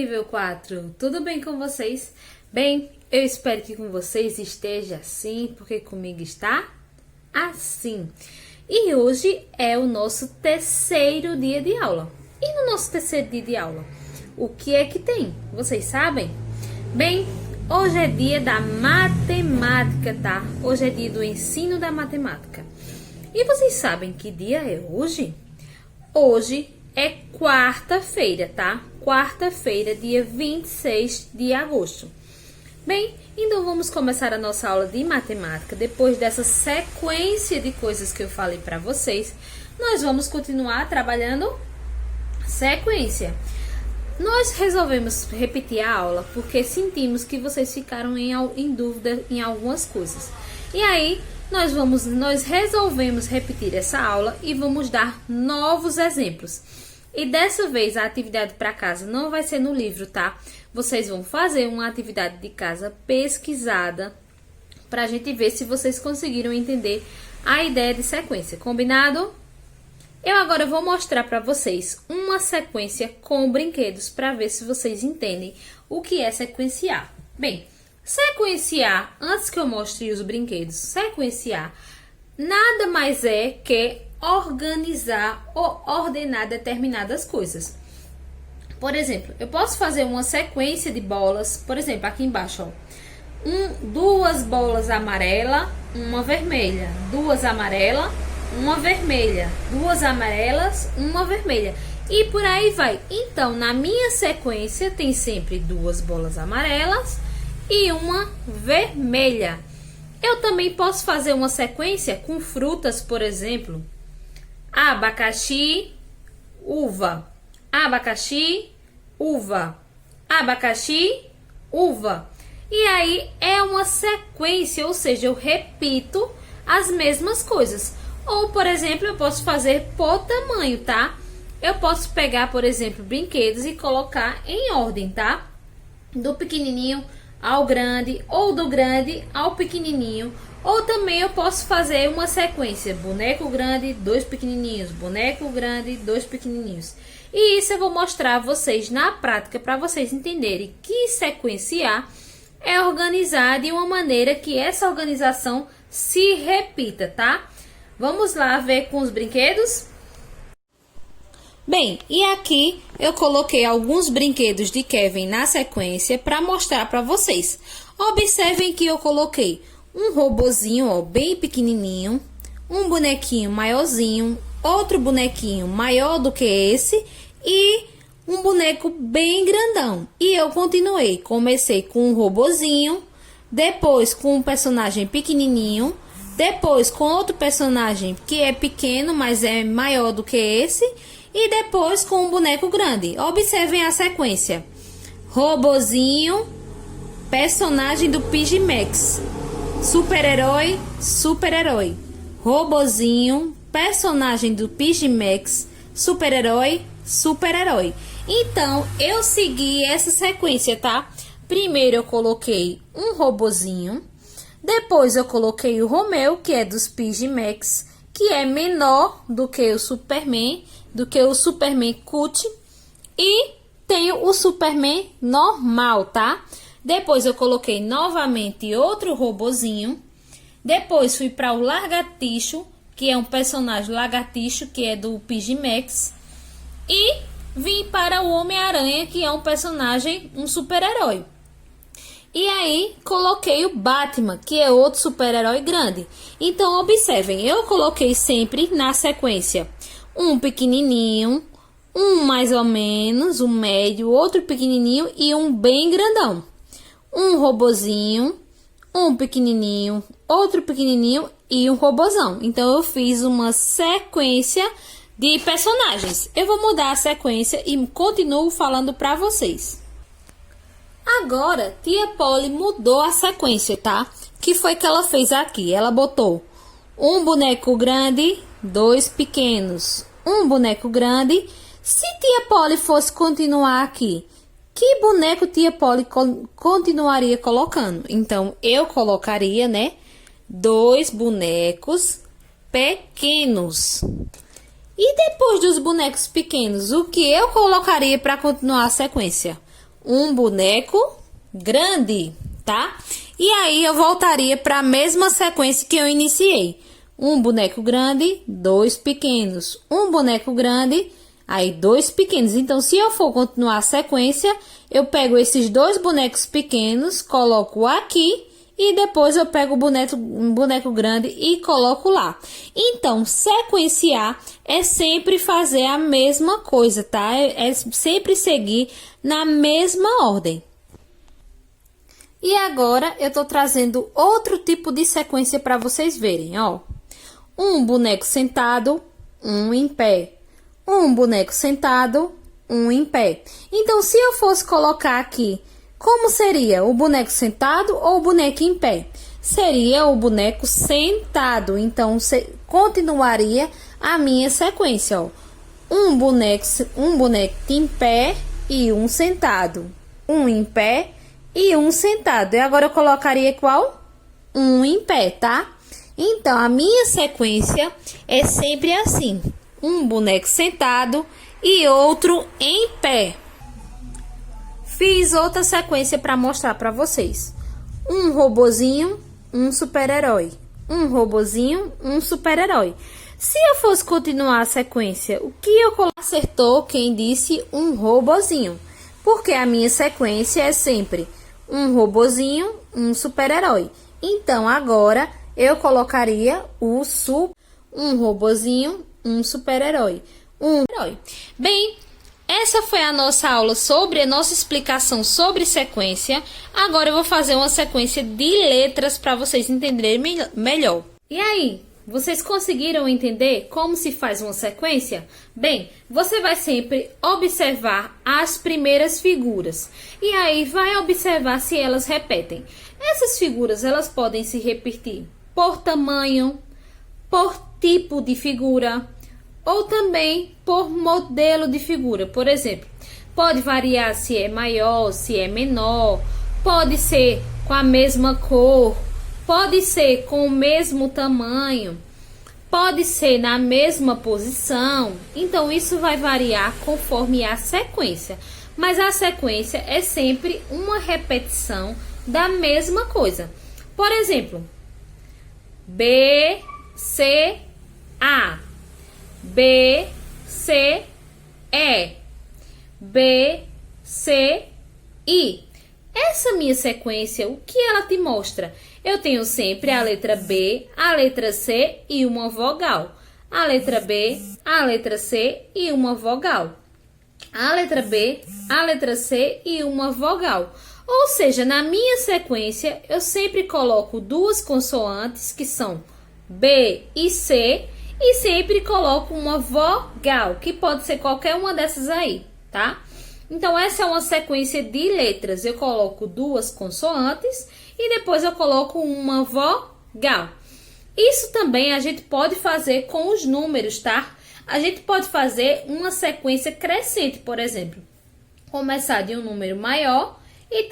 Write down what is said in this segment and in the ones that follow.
nível 4, tudo bem com vocês? Bem, eu espero que com vocês esteja assim, porque comigo está assim. E hoje é o nosso terceiro dia de aula. E no nosso terceiro dia de aula, o que é que tem? Vocês sabem? Bem, hoje é dia da matemática, tá? Hoje é dia do ensino da matemática. E vocês sabem que dia é hoje? Hoje é quarta-feira, tá? Quarta-feira, dia 26 de agosto. Bem, então vamos começar a nossa aula de matemática. Depois dessa sequência de coisas que eu falei para vocês, nós vamos continuar trabalhando sequência. Nós resolvemos repetir a aula porque sentimos que vocês ficaram em dúvida em algumas coisas. E aí, nós resolvemos repetir essa aula e vamos dar novos exemplos. E dessa vez a atividade para casa não vai ser no livro, tá? Vocês vão fazer uma atividade de casa pesquisada para a gente ver se vocês conseguiram entender a ideia de sequência, combinado? Eu agora vou mostrar para vocês uma sequência com brinquedos para ver se vocês entendem o que é sequenciar. Bem, sequenciar, antes que eu mostre os brinquedos, sequenciar nada mais é que organizar ou ordenar determinadas coisas. Por exemplo, eu posso fazer uma sequência de bolas, por exemplo, aqui embaixo, ó, duas bolas amarelas, uma vermelha, duas amarelas, uma vermelha, duas amarelas, uma vermelha, e por aí vai. Então, na minha sequência tem sempre duas bolas amarelas e uma vermelha. Eu também posso fazer uma sequência com frutas, por exemplo, abacaxi, uva, abacaxi, uva, abacaxi, uva. E aí é uma sequência, ou seja, eu repito as mesmas coisas. Ou, por exemplo, eu posso fazer por tamanho, tá? Eu posso pegar, por exemplo, brinquedos e colocar em ordem, tá? Do pequenininho ao grande, ou do grande ao pequenininho. Ou também eu posso fazer uma sequência, boneco grande, dois pequenininhos, boneco grande, dois pequenininhos. E isso eu vou mostrar a vocês na prática para vocês entenderem que sequenciar é organizar de uma maneira que essa organização se repita, tá? Vamos lá ver com os brinquedos? Bem, e aqui eu coloquei alguns brinquedos de Kevin na sequência para mostrar para vocês. Observem que eu coloquei um robozinho, ó, bem pequenininho, um bonequinho maiorzinho, outro bonequinho maior do que esse e um boneco bem grandão. E eu continuei, comecei com um robozinho, depois com um personagem pequenininho, depois com outro personagem que é pequeno, mas é maior do que esse, e depois com um boneco grande. Observem a sequência: robozinho, personagem do Pigimax, super-herói, super-herói, robozinho, personagem do Pigimax, super-herói, super-herói. Então, eu segui essa sequência, tá? Primeiro eu coloquei um robozinho, depois eu coloquei o Romeu, que é dos Pigimax, que é menor do que o Superman, Cut, e tenho o Superman normal, tá? Depois eu coloquei novamente outro robozinho, depois fui para o Lagartixo, que é um personagem lagartixo, que é do Pigimax, e vim para o Homem-Aranha, que é um personagem, um super-herói. E aí, coloquei o Batman, que é outro super-herói grande. Então, observem, eu coloquei sempre na sequência um pequenininho, um mais ou menos, um médio, outro pequenininho e um bem grandão. Um robozinho, um pequenininho, outro pequenininho e um robozão. Então, eu fiz uma sequência de personagens. Eu vou mudar a sequência e continuo falando para vocês. Agora, tia Polly mudou a sequência, tá? Que foi que ela fez aqui? Ela botou um boneco grande, dois pequenos. Um boneco grande. Se tia Polly fosse continuar aqui, que boneco tia Polly continuaria colocando? Então, eu colocaria, né? Dois bonecos pequenos. E depois dos bonecos pequenos, o que eu colocaria para continuar a sequência? um boneco grande, tá? E aí eu voltaria para a mesma sequência que eu iniciei. Um boneco grande, dois pequenos. Um boneco grande, aí dois pequenos. Então, se eu for continuar a sequência, eu pego esses dois bonecos pequenos, coloco aqui e depois eu pego um boneco grande e coloco lá. Então, sequenciar é sempre fazer a mesma coisa, tá? É sempre seguir na mesma ordem. E agora, eu tô trazendo outro tipo de sequência para vocês verem, ó. Um boneco sentado, um em pé. Um boneco sentado, um em pé. Então, se eu fosse colocar aqui, como seria? O boneco sentado ou o boneco em pé? Seria o boneco sentado. Então, continuaria a minha sequência, ó. Um boneco em pé e um sentado. Um em pé e um sentado. E agora eu colocaria qual? Um em pé, tá? Então, a minha sequência é sempre assim. Um boneco sentado e outro em pé. Fiz outra sequência para mostrar para vocês. Um robozinho, um super-herói. Um robozinho, um super-herói. Se eu fosse continuar a sequência, o que eu acertou quem disse um robozinho? Porque a minha sequência é sempre um robozinho, um super-herói. Então, agora eu colocaria um robozinho, um super-herói. Um herói. Bem, essa foi a nossa aula sobre a nossa explicação sobre sequência. Agora eu vou fazer uma sequência de letras para vocês entenderem melhor. E aí, vocês conseguiram entender como se faz uma sequência? Bem, você vai sempre observar as primeiras figuras e aí vai observar se elas repetem. Essas figuras elas podem se repetir por tamanho, por tipo de figura ou também por modelo de figura. Por exemplo, pode variar se é maior, se é menor, pode ser com a mesma cor, pode ser com o mesmo tamanho, pode ser na mesma posição. Então, isso vai variar conforme a sequência. Mas a sequência é sempre uma repetição da mesma coisa. Por exemplo, B, C, A. B, C, E. B, C, I. Essa minha sequência, o que ela te mostra? Eu tenho sempre a letra B, a letra C e uma vogal. A letra B, a letra C e uma vogal. A letra B, a letra C e uma vogal. Ou seja, na minha sequência, eu sempre coloco duas consoantes, que são B e C, e sempre coloco uma vogal, que pode ser qualquer uma dessas aí, tá? Então, essa é uma sequência de letras. Eu coloco duas consoantes e depois eu coloco uma vogal. Isso também a gente pode fazer com os números, tá? A gente pode fazer uma sequência crescente, por exemplo. Começar de um número maior e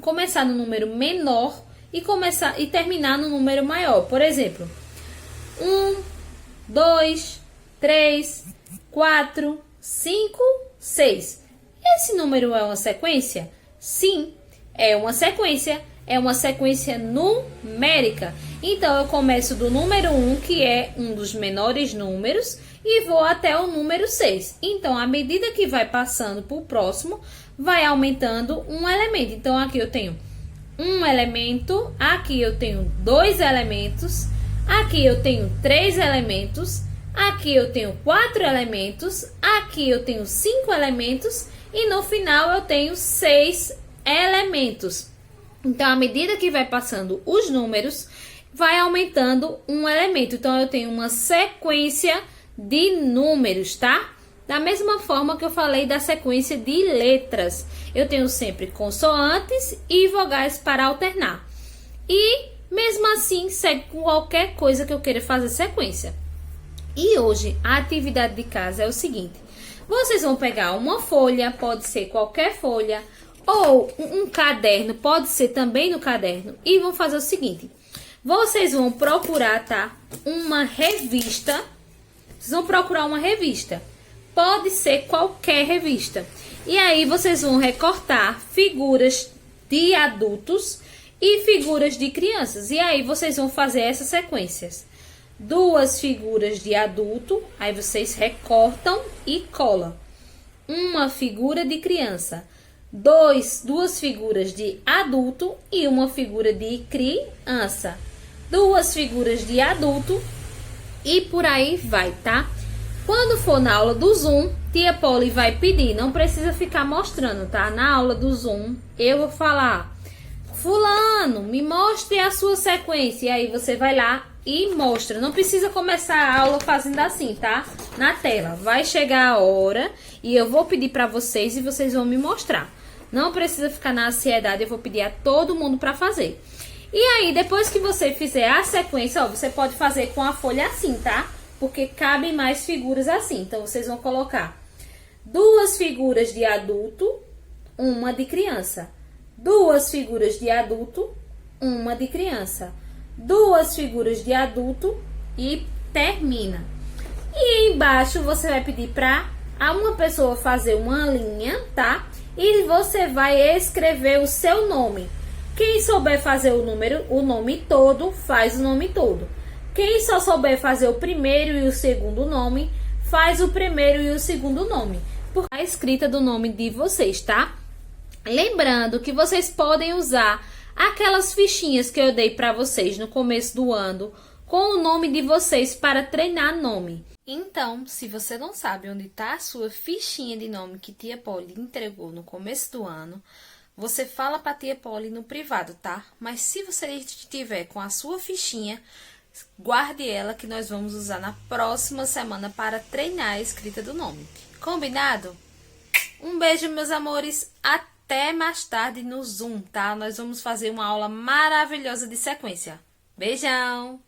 começar no número menor e terminar no número maior. Por exemplo, 1, 2, 3, 4, 5, 6. Esse número é uma sequência? Sim, é uma sequência. É uma sequência numérica. Então, eu começo do número 1, que é um dos menores números, e vou até o número 6. Então, à medida que vai passando para o próximo, vai aumentando um elemento. Então, aqui eu tenho um elemento, aqui eu tenho 2 elementos, aqui eu tenho 3 elementos, aqui eu tenho 4 elementos, aqui eu tenho 5 elementos e no final eu tenho 6 elementos. Então, à medida que vai passando os números, vai aumentando um elemento. Então, eu tenho uma sequência de números, tá? Da mesma forma que eu falei da sequência de letras. Eu tenho sempre consoantes e vogais para alternar. E, mesmo assim, segue com qualquer coisa que eu queira fazer sequência. E hoje, a atividade de casa é o seguinte. Vocês vão pegar uma folha, pode ser qualquer folha, ou um caderno, pode ser também no caderno, e vão fazer o seguinte. Vocês vão procurar, tá? Uma revista. Vocês vão procurar uma revista. pode ser qualquer revista. E aí vocês vão recortar figuras de adultos e figuras de crianças. E aí vocês vão fazer essas sequências. 2 figuras de adulto, aí vocês recortam e colam. Uma figura de criança. 2 figuras de adulto e uma figura de criança. 2 figuras de adulto e por aí vai, tá? Quando for na aula do Zoom, tia Polly vai pedir, não precisa ficar mostrando, tá? Na aula do Zoom, eu vou falar: fulano, me mostre a sua sequência. E aí você vai lá e mostra. Não precisa começar a aula fazendo assim, tá? Na tela. Vai chegar a hora e eu vou pedir pra vocês e vocês vão me mostrar. Não precisa ficar na ansiedade, eu vou pedir a todo mundo pra fazer. E aí, depois que você fizer a sequência, ó, você pode fazer com a folha assim, tá? Porque cabe mais figuras assim. Então, vocês vão colocar 2 figuras de adulto, uma de criança. 2 figuras de adulto, uma de criança. 2 figuras de adulto e termina. E embaixo você vai pedir para uma pessoa fazer uma linha, tá? E você vai escrever o seu nome. Quem souber fazer o nome todo, faz o nome todo. Quem só souber fazer o primeiro e o segundo nome, faz o primeiro e o segundo nome. Por a escrita do nome de vocês, tá? Lembrando que vocês podem usar aquelas fichinhas que eu dei para vocês no começo do ano com o nome de vocês para treinar nome. Então, se você não sabe onde está a sua fichinha de nome que tia Polly entregou no começo do ano, você fala para tia Polly no privado, tá? Mas se você estiver com a sua fichinha, guarde ela que nós vamos usar na próxima semana para treinar a escrita do nome. Combinado? Um beijo, meus amores. Até mais tarde no Zoom, tá? Nós vamos fazer uma aula maravilhosa de sequência. Beijão!